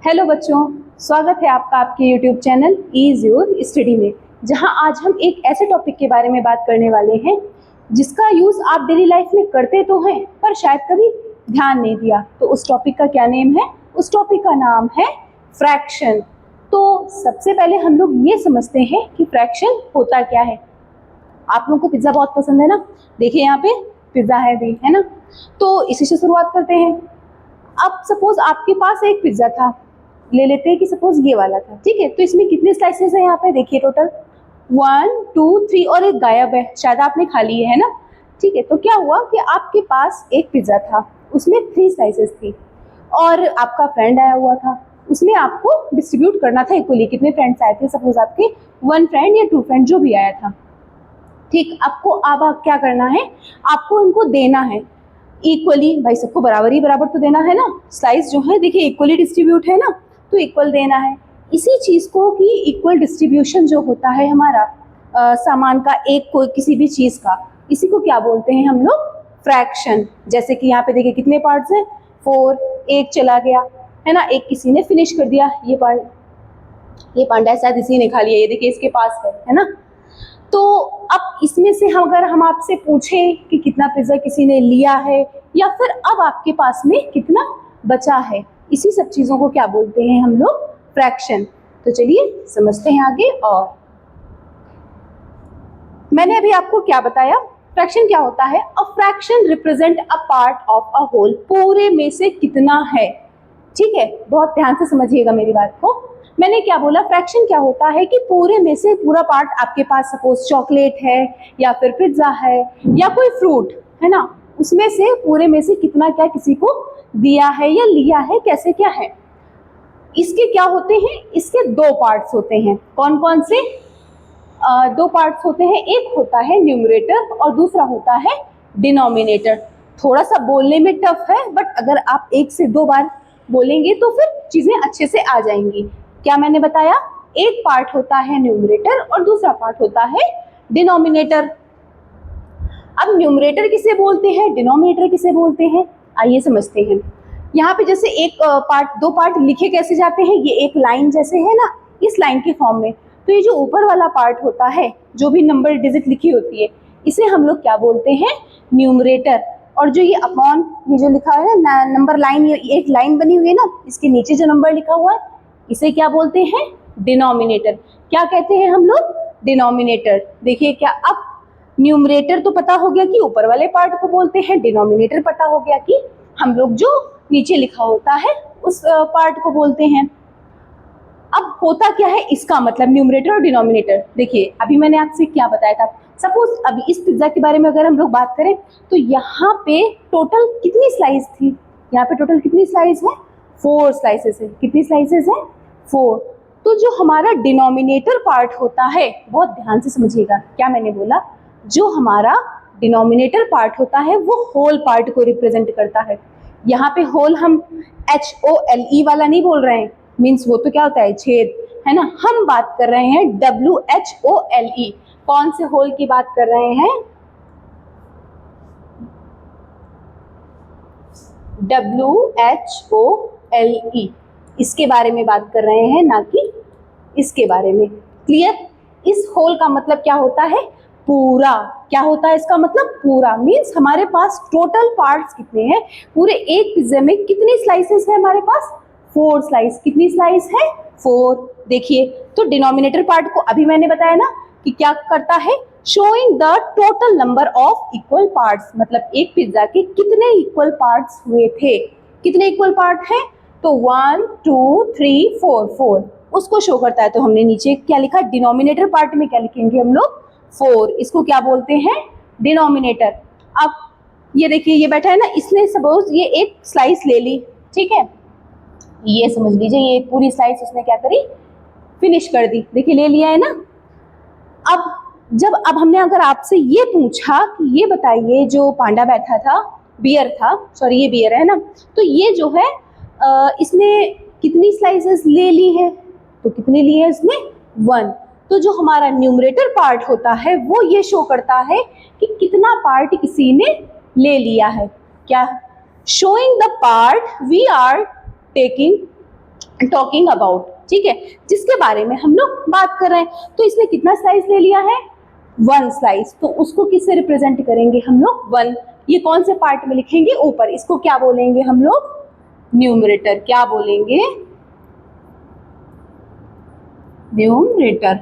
Hello बच्चों, स्वागत है आपका आपके YouTube channel is your study में, जहां आज हम एक ऐसे टॉपिक के बारे में बात करने वाले हैं जिसका यूज़ आप डेली लाइफ में करते तो हैं पर शायद कभी ध्यान नहीं दिया। तो उस टॉपिक का क्या नेम है? उस टॉपिक का नाम है फ्रैक्शन। तो सबसे पहले हम लोग ये समझते हैं कि फ्रैक्शन होता क्या है। आप लोगों को पिज्ज़ा बहुत पसंद है ना, देखिए यहाँ पे पिज्ज़ा है भी, है ना। तो इसी से शुरुआत करते हैं। अब सपोज आपके पास एक पिज्ज़ा था, ले लेते हैं कि सपोज ये वाला था, ठीक है। तो इसमें कितने स्लाइसेस हैं यहाँ पे? देखिए टोटल 1 2 3 और एक गायब है, शायद आपने खा लिए है ना, ठीक है। तो क्या हुआ कि आपके पास एक पिज्ज़ा था, उसमें 3 स्लाइसेस थी और आपका फ्रेंड आया हुआ था, उसमें आपको डिस्ट्रीब्यूट करना था इक्वली। कितने फ्रेंड्स आए थे? सपोज आपके 1 फ्रेंड या 2 फ्रेंड जो भी आया था, ठीक। आपको अब क्या करना है? आपको उनको देना है इक्वली। भाई सबको बराबर ही बराबर तो देना है ना। स्लाइस जो है देखिए इक्वली डिस्ट्रीब्यूट है ना, तो इक्वल देना है। इसी चीज़ को कि इक्वल डिस्ट्रीब्यूशन जो होता है हमारा सामान का, एक कोई किसी भी चीज़ का, इसी को क्या बोलते हैं हम लोग? फ्रैक्शन। जैसे कि यहाँ पे देखिए कितने पार्ट्स हैं? 4। एक चला गया है ना, एक किसी ने फिनिश कर दिया। ये पांडा शायद इसी ने खा लिया, ये देखिए इसके पास है ना। तो अब इसमें से अगर हम आपसे पूछें कि कितना पिज्ज़ा किसी ने लिया है या फिर अब आपके पास में कितना बचा है, इसी सब चीज़ों को क्या बोलते हैं हम लोग? फ्रैक्शन। तो चलिए समझते हैं आगे। और मैंने अभी आपको क्या बताया? फ्रैक्शन क्या होता है? A fraction represent a part of a whole. पूरे में से कितना है, ठीक है। बहुत ध्यान से समझिएगा मेरी बात को। मैंने क्या बोला? फ्रैक्शन क्या होता है कि पूरे में से पूरा पार्ट आपके पास सपोज चॉकलेट है या फिर पिज्जा है या कोई फ्रूट है ना, उसमें से पूरे में से कितना क्या किसी को दिया है या लिया है, कैसे क्या है। इसके क्या होते हैं? इसके 2 पार्ट्स होते हैं। कौन कौन से? 2 पार्ट्स होते हैं। एक होता है न्यूमरेटर और दूसरा होता है डिनोमिनेटर। थोड़ा सा बोलने में टफ है, बट अगर आप 1 से 2 बार बोलेंगे तो फिर चीजें अच्छे से आ जाएंगी। क्या मैंने बताया? एक पार्ट होता है न्यूमरेटर और दूसरा पार्ट होता है डिनोमिनेटर। अब न्यूमरेटर किसे बोलते हैं, डिनोमिनेटर किसे बोलते हैं, आइए समझते हैं। यहाँ पे जैसे एक पार्ट, 2 पार्ट लिखे कैसे जाते हैं? ये एक लाइन जैसे है ना, इस लाइन के फॉर्म में। तो ये जो ऊपर वाला पार्ट होता है, जो भी नंबर डिजिट लिखी होती है, इसे हम लोग क्या बोलते हैं? न्यूमरेटर। और जो ये अपॉन, ये जो लिखा है ना नंबर लाइन, ये एक लाइन बनी हुई है ना, इसके नीचे जो नंबर लिखा हुआ है, इसे क्या बोलते हैं? डिनोमिनेटर। क्या कहते हैं हम लोग? डिनोमिनेटर। देखिए क्या, अब न्यूमरेटर तो पता हो गया कि ऊपर वाले पार्ट को बोलते हैं, डिनोमिनेटर पता हो गया कि हम लोग जो नीचे लिखा होता है उस पार्ट को बोलते हैं। अब होता क्या है इसका मतलब, न्यूमरेटर और डिनोमिनेटर? देखिए अभी मैंने आपसे क्या बताया था। सपोज अभी इस पिज्जा के बारे में अगर हम लोग बात करें तो यहाँ पे टोटल कितनी स्लाइस थी? यहाँ पे टोटल कितनी स्लाइस है? 4 स्लाइसेस है। कितनी स्लाइसेस है? 4। तो जो हमारा डिनोमिनेटर पार्ट होता है, बहुत ध्यान से समझिएगा क्या मैंने बोला, जो हमारा डिनोमिनेटर पार्ट होता है वो होल पार्ट को रिप्रेजेंट करता है। यहाँ पे होल हम HOLE वाला नहीं बोल रहे हैं, मीन्स वो तो क्या होता है? छेद, है ना। हम बात कर रहे हैं WHOLE। कौन से होल की बात कर रहे हैं? WHOLE, इसके बारे में बात कर रहे हैं, ना कि इसके बारे में। क्लियर? इस होल का मतलब क्या होता है? पूरा। क्या होता है इसका मतलब? पूरा। मीन्स हमारे पास टोटल पार्ट्स कितने हैं? पूरे एक पिज्जे में कितनी स्लाइसेस है हमारे पास? 4 स्लाइस। कितनी स्लाइस है? 4। देखिए तो डिनोमिनेटर पार्ट को अभी मैंने बताया ना कि क्या करता है? Showing the total number of equal parts. मतलब एक पिज्जा के कितने इक्वल पार्ट्स हुए थे? कितने इक्वल पार्ट हैं? तो 1 2 3 4, 4 उसको शो करता है। तो हमने नीचे क्या लिखा? डिनोमिनेटर पार्ट में क्या लिखेंगे हम लोग? 4। इसको क्या बोलते हैं? डिनोमिनेटर। अब ये देखिए ये बैठा है ना, इसने सपोज ये एक स्लाइस ले ली, ठीक है। ये समझ लीजिए ये पूरी स्लाइस उसने क्या करी? फिनिश कर दी। देखिए ले लिया है ना। अब हमने अगर आपसे ये पूछा कि ये बताइए जो पांडा बैठा था, बियर था, सॉरी ये बियर है ना, तो ये जो है इसने कितनी स्लाइसेस ले ली है? तो कितनी ली है इसने? 1। तो जो हमारा न्यूमरेटर पार्ट होता है वो ये शो करता है कि कितना पार्ट किसी ने ले लिया है। क्या? Showing the part we are taking talking about, ठीक है, जिसके बारे में हम लोग बात कर रहे हैं। तो इसने कितना स्लाइस ले लिया है? 1 स्लाइस। तो उसको किससे रिप्रेजेंट करेंगे हम लोग? 1। ये कौन से पार्ट में लिखेंगे? ऊपर। इसको क्या बोलेंगे हम लोग? न्यूमरेटर। क्या बोलेंगे? न्यूमरेटर।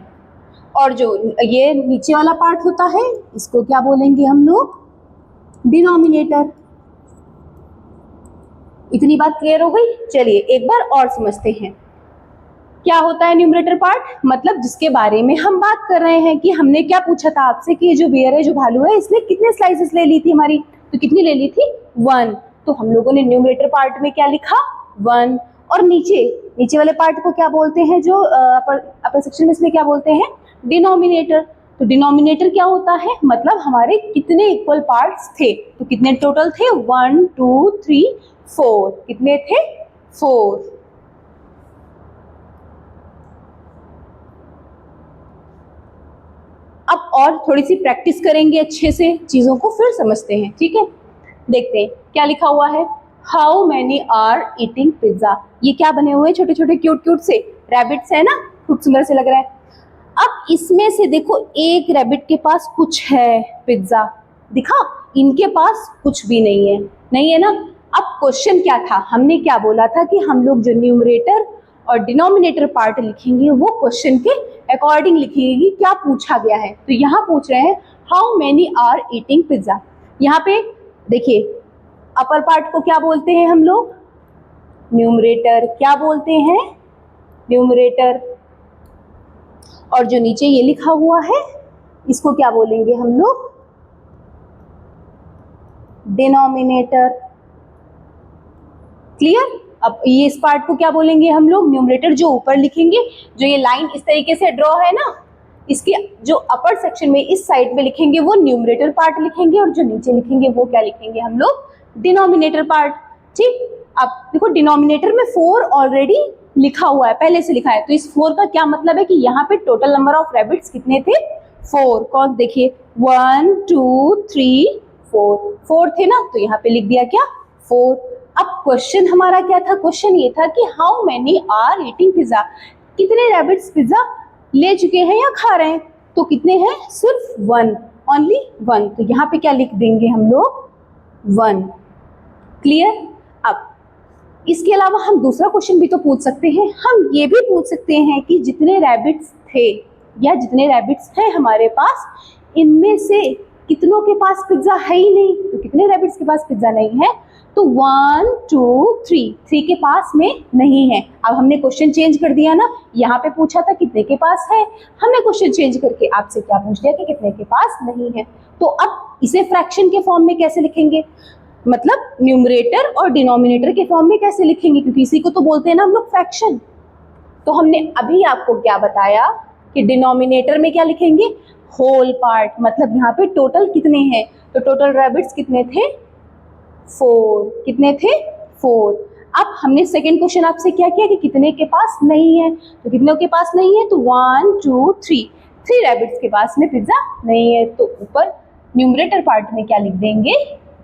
और जो ये नीचे वाला पार्ट होता है इसको क्या बोलेंगे हम लोग? डिनोमिनेटर। इतनी बात क्लियर हो गई? चलिए एक बार और समझते हैं क्या होता है न्यूमरेटर पार्ट। मतलब जिसके बारे में हम बात कर रहे हैं कि हमने क्या पूछा था आपसे कि ये जो बेयर है, जो भालू है, इसने कितने स्लाइसेस ले ली थी हमारी? तो कितनी ले ली थी? 1। तो हम लोगों ने न्यूमरेटर पार्ट में क्या लिखा? 1। और नीचे वाले पार्ट को क्या बोलते हैं? जो अपर सेक्शन में इसमें क्या बोलते हैं? डिनोमिनेटर। तो डिनोमिनेटर क्या होता है? मतलब हमारे कितने इक्वल पार्ट्स थे। तो कितने टोटल थे? 1 2 3 4। कितने थे? 4। अब और थोड़ी सी प्रैक्टिस करेंगे अच्छे से, चीजों को फिर समझते हैं, ठीक है। देखते हैं क्या लिखा हुआ है। How many are eating pizza. ये क्या बने हुए? छोटे छोटे क्यूट क्यूट से रैबिट्स है ना, खूब सुंदर से लग रहा है। अब इसमें से देखो एक रैबिट के पास कुछ है पिज्जा, दिखा? इनके पास कुछ भी नहीं है, नहीं है ना। अब क्वेश्चन क्या था? हमने क्या बोला था कि हम लोग जो न्यूमरेटर और डिनोमिनेटर पार्ट लिखेंगे वो क्वेश्चन के अकॉर्डिंग लिखेंगे। क्या पूछा गया है? तो यहाँ पूछ रहे हैं how many are eating pizza. यहाँ पे देखिए अपर पार्ट को क्या बोलते हैं हम लोग? न्यूमरेटर। क्या बोलते हैं? न्यूमरेटर। और जो नीचे ये लिखा हुआ है इसको क्या बोलेंगे हम लोग? डिनोमिनेटर। क्लियर? अब ये इस पार्ट को क्या बोलेंगे हम लोग? न्यूमरेटर। जो ऊपर लिखेंगे, जो ये लाइन इस तरीके से ड्रॉ है ना, इसके जो अपर सेक्शन में इस साइड में लिखेंगे वो न्यूमरेटर पार्ट लिखेंगे, और जो नीचे लिखेंगे वो क्या लिखेंगे हम लोग? Denominator part. ठीक। अब देखो डिनोमिनेटर में 4 ऑलरेडी लिखा हुआ है, पहले से लिखा है। तो इस 4 का क्या मतलब है कि यहाँ पे टोटल नंबर ऑफ रैबिट्स कितने थे? 4। कौन? देखिए 1 2 3 4 थे ना, तो यहाँ पे लिख दिया क्या? 4। अब क्वेश्चन हमारा क्या था? क्वेश्चन ये था कि how many are eating pizza. कितने रैबिट्स पिज्जा ले चुके हैं या खा रहे हैं? तो कितने हैं? सिर्फ 1, ओनली 1। तो यहाँ पे क्या लिख देंगे हम लोग? 1। क्लियर? अब इसके अलावा हम दूसरा क्वेश्चन भी तो पूछ सकते हैं। हम ये भी पूछ सकते हैं कि जितने रैबिट्स थे या जितने रैबिट्स हैं हमारे पास, इनमें से कितनों के पास पिज्जा है ही नहीं। तो कितने रैबिट्स के पास पिज्जा नहीं है? तो 1 2 3 के पास में नहीं है। अब हमने क्वेश्चन चेंज कर दिया ना, यहाँ पे पूछा था कितने के पास है, हमने क्वेश्चन चेंज करके आपसे क्या पूछ लिया कि कितने के पास नहीं है। तो अब इसे फ्रैक्शन के फॉर्म में कैसे लिखेंगे? मतलब न्यूमरेटर और डिनोमिनेटर के फॉर्म में कैसे लिखेंगे? क्योंकि इसी को तो बोलते हैं ना हम लोग फ्रैक्शन। तो हमने अभी आपको क्या बताया कि डिनोमिनेटर में क्या लिखेंगे? Whole part. मतलब यहाँ पे टोटल कितने हैं? तो टोटल रैबिट्स कितने थे? 4। कितने थे? 4। अब हमने सेकेंड क्वेश्चन आपसे क्या किया कि कितने के पास नहीं है। तो कितनों के पास नहीं है? तो 1 2 3 रैबिट्स के पास में पिज्जा नहीं है। तो ऊपर न्यूमरेटर पार्ट में क्या लिख देंगे?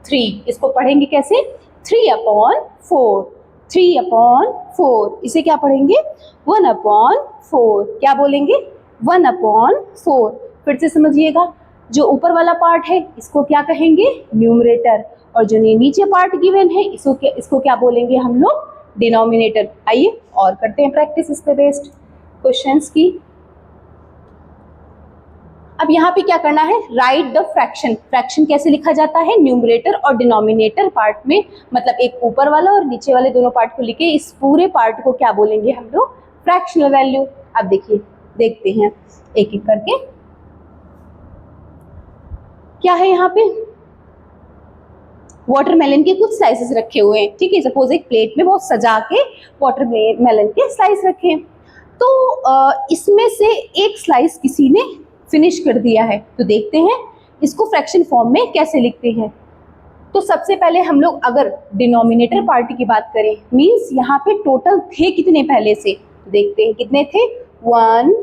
3। इसको पढ़ेंगे कैसे? 3/4। 3/4। इसे क्या पढ़ेंगे? 1/4। क्या बोलेंगे? 1/4। फिर से समझिएगा, जो ऊपर वाला पार्ट है इसको क्या कहेंगे? न्यूमरेटर। और जो नीचे पार्ट गिवन है इसको क्या बोलेंगे हम लोग? डिनोमिनेटर। आइए और करते हैं प्रैक्टिस इस पे बेस्ड क्वेश्चंस की। अब यहाँ पे क्या करना है? Right the fraction. फ्रैक्शन कैसे लिखा जाता है? न्यूमरेटर और डिनोमिनेटर पार्ट में, मतलब एक ऊपर वाला और नीचे वाले दोनों पार्ट को लिखे, इस पूरे पार्ट को क्या बोलेंगे हम लोग? Fractional value. अब देखिए, देखते हैं एक एक करके क्या है यहाँ पे। वाटरमेलन के कुछ स्लाइसेस रखे हुए हैं, ठीक है। सपोज एक प्लेट में बहुत सजा के वाटरमेलन के स्लाइस रखे हैं। तो इसमें से एक स्लाइस किसी ने फिनिश कर दिया है। तो देखते हैं इसको फ्रैक्शन फॉर्म में कैसे लिखते हैं। तो सबसे पहले हम लोग अगर डिनोमिनेटर पार्ट की बात करें, मींस यहाँ पे टोटल थे कितने पहले से, देखते हैं कितने थे। 1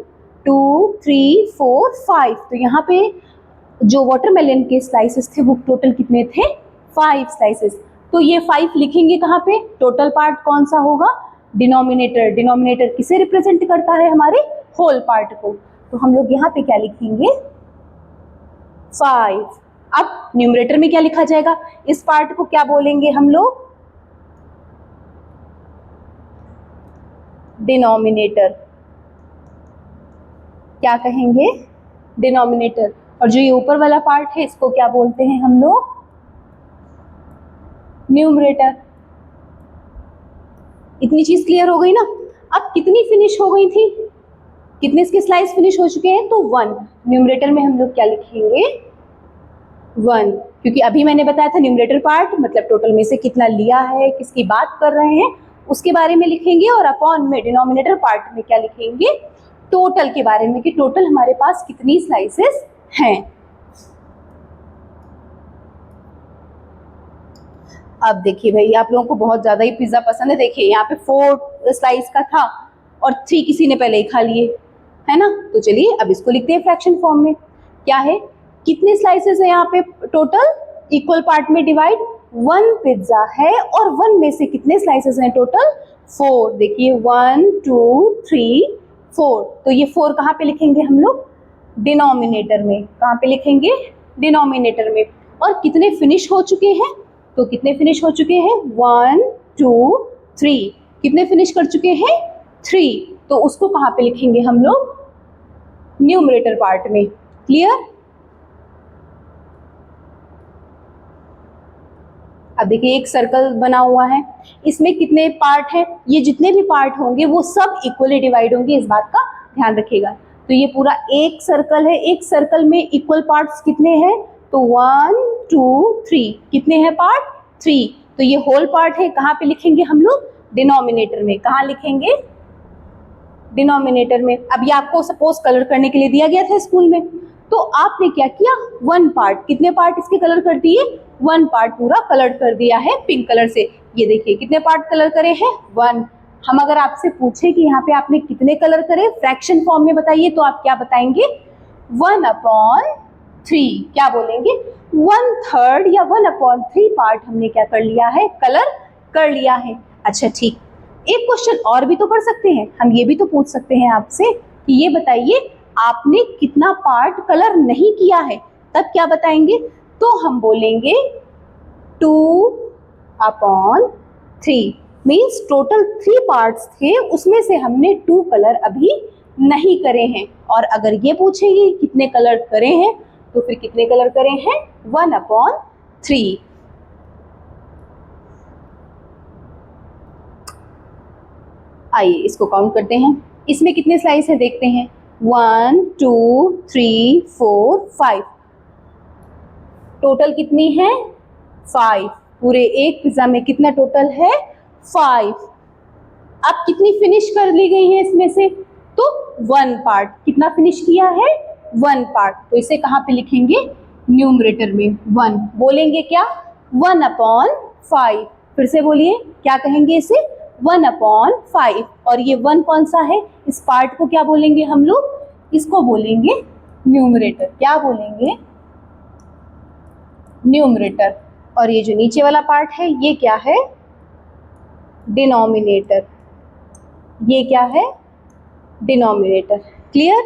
2 3 4 5। तो यहाँ पे जो वाटरमेलन के स्लाइसेस थे वो टोटल कितने थे? 5 स्लाइसेस। तो ये 5 लिखेंगे कहाँ पे? टोटल पार्ट कौन सा होगा? डिनोमिनेटर, डिनोमिनेटर किसे रिप्रेजेंट करता है? हमारे होल पार्ट को। तो हम लोग यहाँ पे क्या लिखेंगे? 5। अब न्यूमरेटर में क्या लिखा जाएगा? इस पार्ट को क्या बोलेंगे हम लोग? डिनोमिनेटर। क्या कहेंगे? डिनोमिनेटर। और जो ये ऊपर वाला पार्ट है इसको क्या बोलते हैं हम लोग? न्यूमरेटर। इतनी चीज क्लियर हो गई ना? अब कितनी फिनिश हो गई थी? कितने इसके स्लाइस फिनिश हो चुके हैं? तो 1। न्यूमरेटर में हम लोग क्या लिखेंगे? 1, क्योंकि अभी मैंने बताया था न्यूमरेटर पार्ट मतलब टोटल में से कितना लिया है, किसकी बात कर रहे हैं उसके बारे में लिखेंगे, और अपॉन में डिनोमिनेटर पार्ट में क्या लिखेंगे? टोटल के बारे में, कि टोटल हमारे पास कितनी स्लाइसेस हैं। अब देखिए भाई, आप लोगों को बहुत ज्यादा ही पिज्जा पसंद है। देखिए यहाँ पे 4 स्लाइस का था और 3 किसी ने पहले ही खा लिए, है ना? तो चलिए अब इसको लिखते हैं फ्रैक्शन फॉर्म में। क्या है? कितने स्लाइसेस है यहाँ पे टोटल? इक्वल पार्ट में डिवाइड 1 पिज्जा है, और 1 में से कितने स्लाइसेस हैं टोटल? 4। देखिए 1 2 3 4। तो ये 4 कहाँ पे लिखेंगे हम लोग? डिनोमिनेटर में। कहाँ पे लिखेंगे? डिनोमिनेटर में। और कितने फिनिश हो चुके हैं? तो कितने फिनिश हो चुके हैं? 1 2 3। कितने फिनिश कर चुके हैं? 3। तो उसको कहाँ पे लिखेंगे हम लोग? न्यूमरेटर पार्ट में। क्लियर? अब देखिए एक सर्कल बना हुआ है, इसमें कितने पार्ट हैं? ये जितने भी पार्ट होंगे वो सब इक्वली डिवाइड होंगे, इस बात का ध्यान रखिएगा। तो ये पूरा एक सर्कल है, एक सर्कल में इक्वल पार्ट्स कितने हैं? तो 1 2 3। कितने हैं पार्ट? 3। तो ये होल पार्ट है, कहाँ पे लिखेंगे हम लोग? डिनोमिनेटर में। कहाँ लिखेंगे? डिनोमिनेटर में। अब ये आपको सपोज कलर करने के लिए दिया गया था स्कूल में, तो आपने क्या किया? 1 पार्ट। कितने पार्ट इसके कलर कर दिए? 1 पार्ट पूरा कलर कर दिया है पिंक कलर से। ये देखिए कितने पार्ट कलर करे हैं? 1। हम अगर आपसे पूछे कि यहाँ पे आपने कितने कलर करे फ्रैक्शन फॉर्म में बताइए, तो आप क्या बताएंगे? 1/3। क्या बोलेंगे? 1/3 या 1/3 पार्ट हमने क्या कर लिया है? कलर कर लिया है। अच्छा ठीक, एक क्वेश्चन और भी तो कर सकते हैं, हम ये भी तो पूछ सकते हैं आपसे कि ये बताइए आपने कितना पार्ट कलर नहीं किया है, तब क्या बताएंगे? तो हम बोलेंगे 2/3। मीन्स टोटल 3 पार्ट्स थे, उसमें से हमने 2 कलर अभी नहीं करे हैं। और अगर ये पूछेंगे कितने कलर करे हैं, तो फिर कितने कलर करे हैं? 1/3। आइए इसको काउंट करते हैं। इसमें कितने स्लाइस है देखते हैं। 1 2 3 4 5। टोटल कितनी है? 5। पूरे एक पिज्जा में कितना टोटल है? 5। अब कितनी फिनिश कर ली गई है इसमें से? तो 1 पार्ट। कितना फिनिश किया है? 1 पार्ट। तो इसे कहाँ पे लिखेंगे? न्यूमरेटर में 1। बोलेंगे क्या? 1/5। फिर से बोलिए, क्या कहेंगे इसे? 1/5। और ये 1 कौन सा है? इस पार्ट को क्या बोलेंगे हम लोग? इसको बोलेंगे न्यूमरेटर। क्या बोलेंगे? न्यूमरेटर। और ये जो नीचे वाला पार्ट है ये क्या है? डिनोमिनेटर। ये क्या है? डिनोमिनेटर। क्लियर?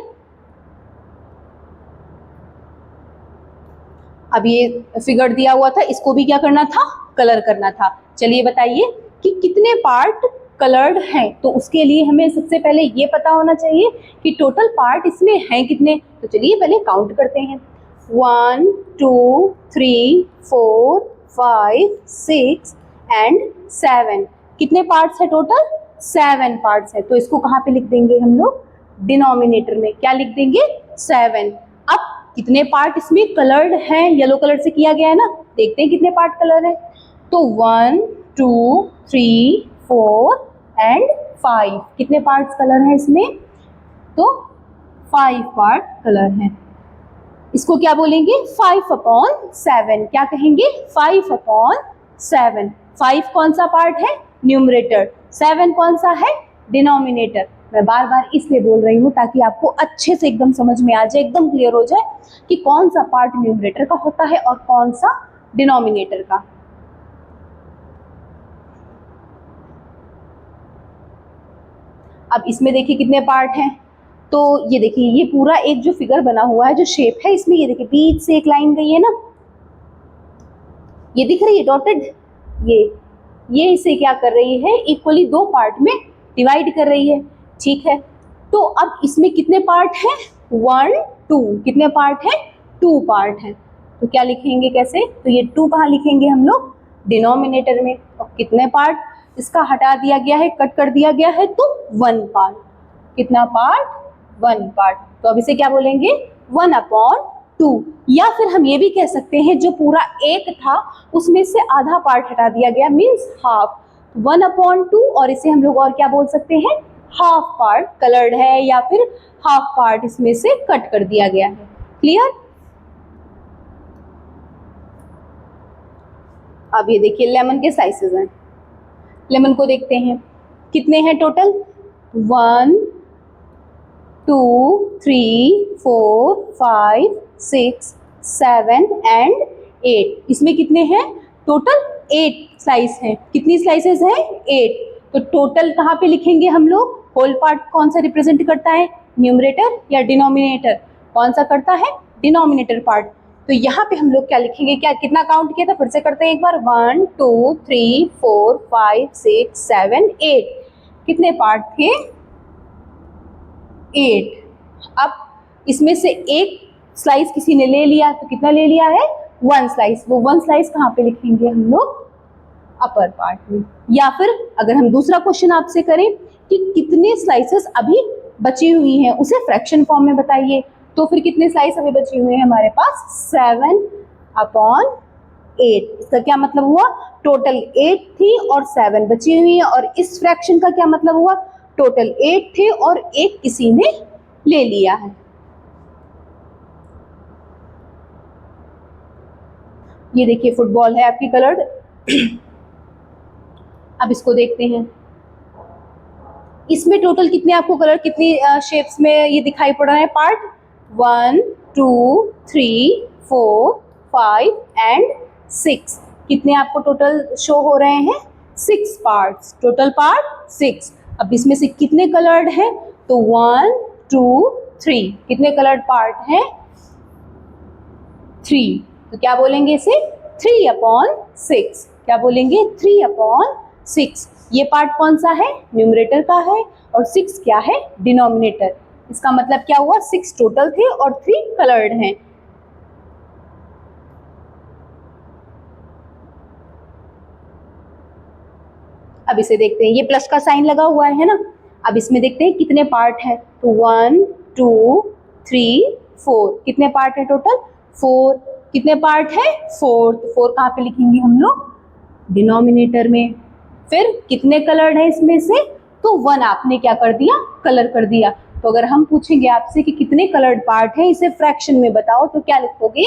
अब ये फिगर दिया हुआ था, इसको भी क्या करना था? कलर करना था। चलिए बताइए कि कितने पार्ट कलर्ड हैं। तो उसके लिए हमें सबसे पहले ये पता होना चाहिए कि टोटल पार्ट इसमें हैं कितने। तो चलिए पहले काउंट करते हैं। 1 2 3 4 5 6 एंड 7। कितने पार्ट्स है टोटल? 7 पार्ट्स है। तो इसको कहाँ पे लिख देंगे हम लोग? डिनोमिनेटर में। क्या लिख देंगे? 7। अब कितने पार्ट इसमें कलर्ड हैं? येलो कलर से किया गया है ना, देखते हैं कितने पार्ट कलर है। तो 1 2 3 4 एंड 5। कितने पार्ट्स कलर हैं इसमें? तो 5 पार्ट कलर हैं। इसको क्या बोलेंगे? 5/7। क्या कहेंगे? 5/7। 5 कौन सा पार्ट है? न्यूमरेटर। 7 कौन सा है? डिनोमिनेटर। मैं बार बार इसलिए बोल रही हूँ ताकि आपको अच्छे से एकदम समझ में आ जाए, एकदम क्लियर हो जाए कि कौन सा पार्ट न्यूमरेटर का होता है और कौन सा डिनोमिनेटर का। अब इसमें देखिए कितने पार्ट हैं, तो ये देखिए ये पूरा एक जो फिगर बना हुआ है, जो शेप है, इसमें ये देखिए बीच से एक लाइन गई है ना, ये दिख रही है डॉटेड, ये इसे क्या कर रही है, इक्वली दो पार्ट में डिवाइड कर रही है, ठीक है। तो अब इसमें कितने पार्ट हैं, 1 2, कितने पार्ट हैं, 2 पार्ट हैं। तो क्या लिखेंगे, कैसे, तो ये 2 कहाँ लिखेंगे हम लोग, डिनोमिनेटर में, और कितने पार्ट इसका हटा दिया गया है, कट कर दिया गया है, तो 1 पार्ट, कितना पार्ट, 1 पार्ट। तो अब इसे क्या बोलेंगे, 1/2, या फिर हम ये भी कह सकते हैं जो पूरा एक था उसमें से आधा पार्ट हटा दिया गया, मीन्स हाफ, 1/2, और इसे हम लोग और क्या बोल सकते हैं, हाफ पार्ट कलर्ड है, या फिर हाफ पार्ट इसमें से कट कर दिया गया है। क्लियर। अब ये देखिए लेमन के स्लाइसेस हैं, लेमन को देखते हैं कितने हैं टोटल, 1 2 3 4 5 6 7 एंड 8, इसमें कितने हैं टोटल, 8 स्लाइस हैं। कितनी स्लाइसेस हैं, 8। तो टोटल कहाँ पे लिखेंगे हम लोग, होल पार्ट कौन सा रिप्रेजेंट करता है, न्यूमरेटर या डिनोमिनेटर, कौन सा करता है, डिनोमिनेटर पार्ट। तो यहाँ पे हम लोग क्या लिखेंगे, क्या कितना काउंट किया था, फिर से करते हैं एक बार, 1 2 3 4 5 6 7 8, कितने पार्ट थे, 8। अब इसमें से एक स्लाइस किसी ने ले लिया, तो कितना ले लिया है, 1 स्लाइस, वो 1 स्लाइस कहाँ पे लिखेंगे हम लोग, अपर पार्ट में। या फिर अगर हम दूसरा क्वेश्चन आपसे करें कि कितने स्लाइसेस अभी बची हुई हैं, उसे फ्रैक्शन फॉर्म में बताइए, तो फिर कितने स्लाइस अभी बची हुई हैं हमारे पास, 7/8। इसका क्या मतलब हुआ, टोटल 8 थी और 7 बची हुई है, और इस फ्रैक्शन का क्या मतलब हुआ, टोटल 8 थे और एक किसी ने ले लिया है। ये देखिए फुटबॉल है आपकी कलर्ड। अब इसको देखते हैं, इसमें टोटल कितने आपको कलर, कितनी शेप्स में ये दिखाई पड़ रहा है पार्ट, 1 2 3 4 5 एंड 6, कितने आपको टोटल शो हो रहे हैं, 6 पार्ट्स, टोटल पार्ट 6। अब इसमें से कितने कलर्ड हैं, तो 1 2 3, कितने कलर्ड पार्ट हैं, 3। तो क्या बोलेंगे इसे, 3/6, क्या बोलेंगे, 3/6। ये पार्ट कौन सा है, न्यूमरेटर का है, और 6 क्या है, डिनोमिनेटर। इसका मतलब क्या हुआ, 6 टोटल थे और 3 कलर्ड हैं। अब इसे देखते हैं, ये प्लस का साइन लगा हुआ है ना। अब इसमें देखते हैं कितने पार्ट है, तो 1 2 3 4, कितने पार्ट है टोटल, 4। कितने पार्ट है, 4। तो 4 कहाँ पे लिखेंगे हम लोग, डिनोमिनेटर में। फिर कितने कलर्ड है इसमें से, तो 1 आपने क्या कर दिया, कलर कर दिया। तो अगर हम पूछेंगे आपसे कि कितने कलर्ड पार्ट है, इसे फ्रैक्शन में बताओ, तो क्या लिखोगे,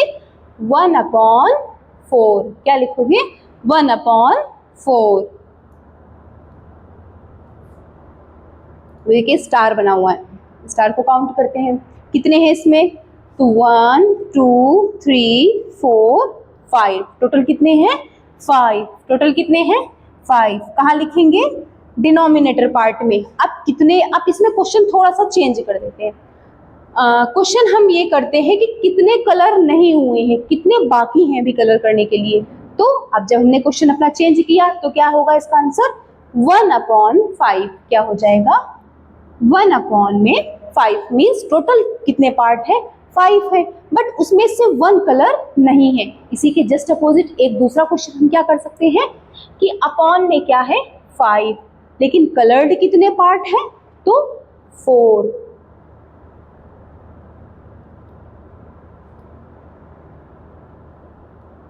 1/4, क्या लिखोगे, 1/4। देखिए स्टार बना हुआ है, स्टार को काउंट करते हैं, कितने हैं इसमें, तो 1 2 3 4 5, टोटल कितने हैं, 5। टोटल कितने हैं, 5। कहाँ लिखेंगे, डिनोमिनेटर पार्ट में। अब कितने, अब इसमें क्वेश्चन थोड़ा सा चेंज कर देते हैं। क्वेश्चन हम ये करते हैं कि कितने कलर नहीं हुए हैं, कितने बाकी हैं अभी कलर करने के लिए। तो अब जब हमने क्वेश्चन अपना चेंज किया, तो क्या होगा इसका आंसर, 1/5, क्या हो जाएगा, 1/5 मीन्स टोटल कितने पार्ट है, 5 है, बट उसमें से 1 कलर नहीं है। इसी के जस्ट अपोजिट एक दूसरा क्वेश्चन हम क्या कर सकते हैं कि अपॉन में क्या है, 5, लेकिन कलर्ड कितने पार्ट है, तो 4।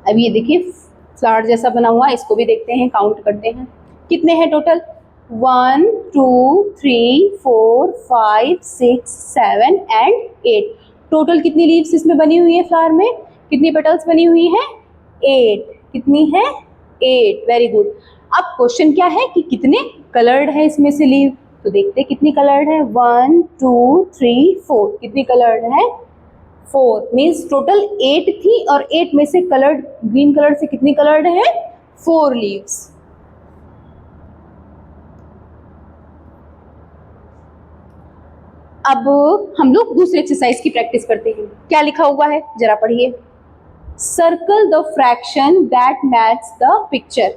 अब ये देखिए फ्लावर जैसा बना हुआ है, इसको भी देखते हैं, काउंट करते हैं कितने हैं टोटल, 1 2 3 4 5 6 7 एंड 8। टोटल कितनी लीव्स इसमें बनी हुई है, फ्लावर में कितनी पेटल्स बनी हुई है, 8। कितनी है, 8। Very good. अब क्वेश्चन क्या है कि कितने कलर्ड है इसमें से लीव, तो देखते हैं कितनी कलर्ड है, 1 2 3 4, कितनी कलर्ड है, 4। मीन्स टोटल 8 थी और 8 में से कलर्ड, ग्रीन कलर से कितनी कलर्ड है, 4 लीव्स। अब हम लोग दूसरे एक्सरसाइज की प्रैक्टिस करते हैं। क्या लिखा हुआ है जरा पढ़िए। Circle the fraction that match the picture.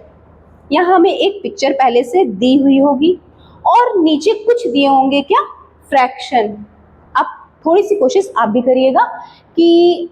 यहाँ हमें एक पिक्चर पहले से दी हुई होगी और नीचे कुछ दिए होंगे क्या, फ्रैक्शन। अब थोड़ी सी कोशिश आप भी करिएगा कि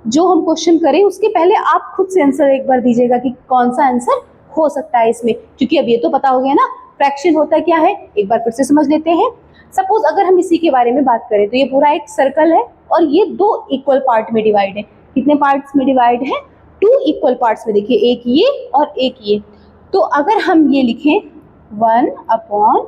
जो हम क्वेश्चन करें उसके पहले आप खुद से आंसर एक बार दीजिएगा कि कौन सा आंसर हो सकता है इसमें, क्योंकि अब ये तो पता हो गया ना फ्रैक्शन होता क्या है। एक बार फिर से समझ लेते हैं। सपोज अगर हम इसी के बारे में बात करें तो ये पूरा एक सर्कल है और ये दो इक्वल पार्ट में डिवाइड है। कितने पार्ट्स में डिवाइड है, 2 इक्वल पार्ट्स में। देखिए एक ये और एक ये। तो अगर हम ये लिखें 1/2,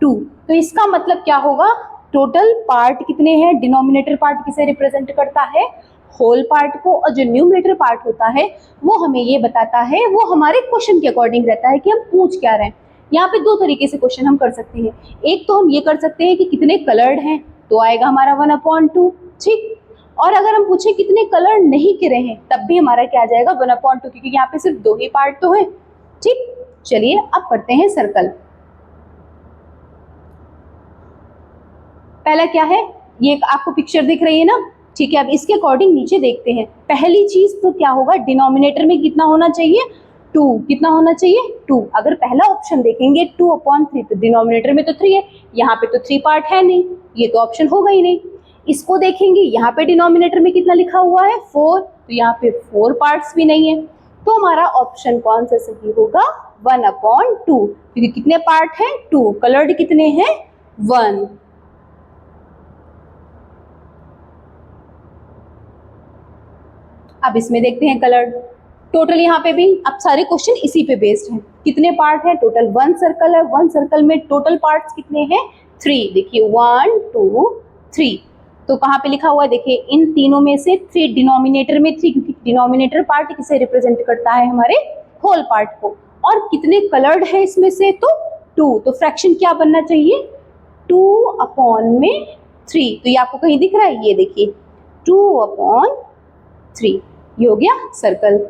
तो इसका मतलब क्या होगा, टोटल पार्ट कितने हैं, डिनोमिनेटर पार्ट किसे रिप्रेजेंट करता है, होल पार्ट को, और जो न्यूमरेटर पार्ट होता है वो हमें ये बताता है, वो हमारे क्वेश्चन के अकॉर्डिंग रहता है कि हम पूछ क्या रहे हैं। यहाँ पे 2 तरीके से क्वेश्चन हम कर सकते हैं। एक तो हम ये कर सकते हैं कि कितने कलर्ड हैं, तो आएगा हमारा 1/2, ठीक। और अगर हम पूछे कितने कलर नहीं गिरे हैं, तब भी हमारा क्या आ जाएगा 1/2, क्योंकि यहाँ पे सिर्फ 2 ही पार्ट तो है, ठीक। चलिए अब पढ़ते हैं सर्कल। पहला क्या है, ये आपको पिक्चर दिख रही है ना, ठीक है। अब इसके अकॉर्डिंग नीचे देखते हैं। पहली चीज तो क्या होगा, डिनोमिनेटर में कितना होना चाहिए, 2। कितना होना चाहिए, 2। अगर पहला ऑप्शन देखेंगे 2/3, तो डिनोमिनेटर में तो 3 है, यहाँ पे तो 3 पार्ट है नहीं, ये तो ऑप्शन होगा ही नहीं। इसको देखेंगे, यहाँ पे डिनोमिनेटर में कितना लिखा हुआ है, 4, तो यहाँ पे 4 पार्ट्स भी नहीं है। तो हमारा ऑप्शन कौन सा सही होगा, 1/2, क्योंकि कितने पार्ट हैं, 2, कलर्ड कितने हैं, 1। अब इसमें देखते हैं कलर्ड। टोटल यहाँ पे भी अब सारे क्वेश्चन इसी पे बेस्ड हैं। कितने पार्ट है, टोटल 1 सर्कल है, 1 सर्कल में टोटल पार्ट्स कितने हैं, 3। देखिए 1 2 3। तो कहाँ पे लिखा हुआ है, देखिए इन तीनों में से 3, डिनोमिनेटर में 3, क्योंकि डिनोमिनेटर पार्ट किसे रिप्रेजेंट करता है, हमारे होल पार्ट को। और कितने कलर्ड है इसमें से, तो 2। तो फ्रैक्शन क्या बनना चाहिए, 2/3। तो ये आपको कहीं दिख रहा है, ये देखिए 2/3, ये हो गया सर्कल।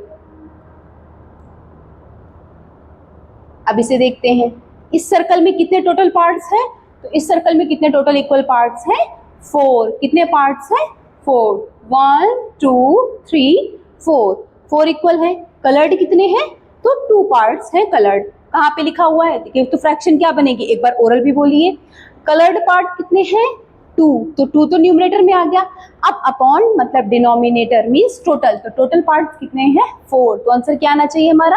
अब इसे देखते हैं, इस सर्कल में कितने टोटल पार्ट्स हैं, तो इस सर्कल में कितने टोटल इक्वल पार्ट्स हैं, 4। कितने पार्ट्स हैं, 4। 1 2 3 4, 4 इक्वल है। कलर्ड कितने हैं, तो 2 पार्ट्स हैं कलर्ड। कहाँ पे लिखा हुआ है, देखिए तो फ्रैक्शन क्या बनेगी, एक बार ओरल भी बोलिए। कलर्ड पार्ट कितने हैं, 2, तो 2 तो न्यूमरेटर में आ गया। अब अपॉन मतलब डिनोमिनेटर मीन्स टोटल, तो टोटल पार्ट्स कितने हैं, 4। तो आंसर क्या आना चाहिए हमारा,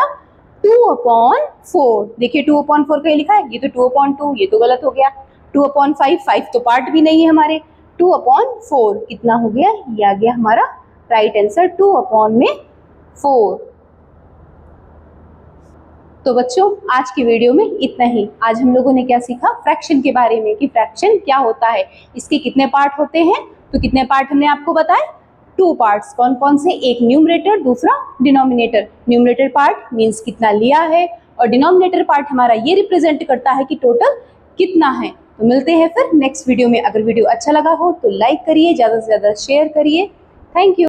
2/4। देखिए 2/4 कहीं लिखा है, ये तो 2/2, ये तो गलत हो गया। 2/5, 5 तो पार्ट भी नहीं है हमारे। 2/4 कितना हो गया, ये आ गया हमारा राइट आंसर, 2/4। तो बच्चों आज की वीडियो में इतना ही। आज हम लोगों ने क्या सीखा, फ्रैक्शन के बारे में, कि फ्रैक्शन क्या होता है, इसके कितने पार्ट होते हैं। तो कितने पार्ट हमने आपको बताए, 2 पार्ट्स। कौन कौन से, एक न्यूमरेटर, दूसरा डिनोमिनेटर। न्यूमरेटर पार्ट मीन्स कितना लिया है, और डिनोमिनेटर पार्ट हमारा ये रिप्रेजेंट करता है कि टोटल कितना है। तो मिलते हैं फिर नेक्स्ट वीडियो में। अगर वीडियो अच्छा लगा हो तो लाइक करिए, ज़्यादा से ज़्यादा शेयर करिए। Thank you.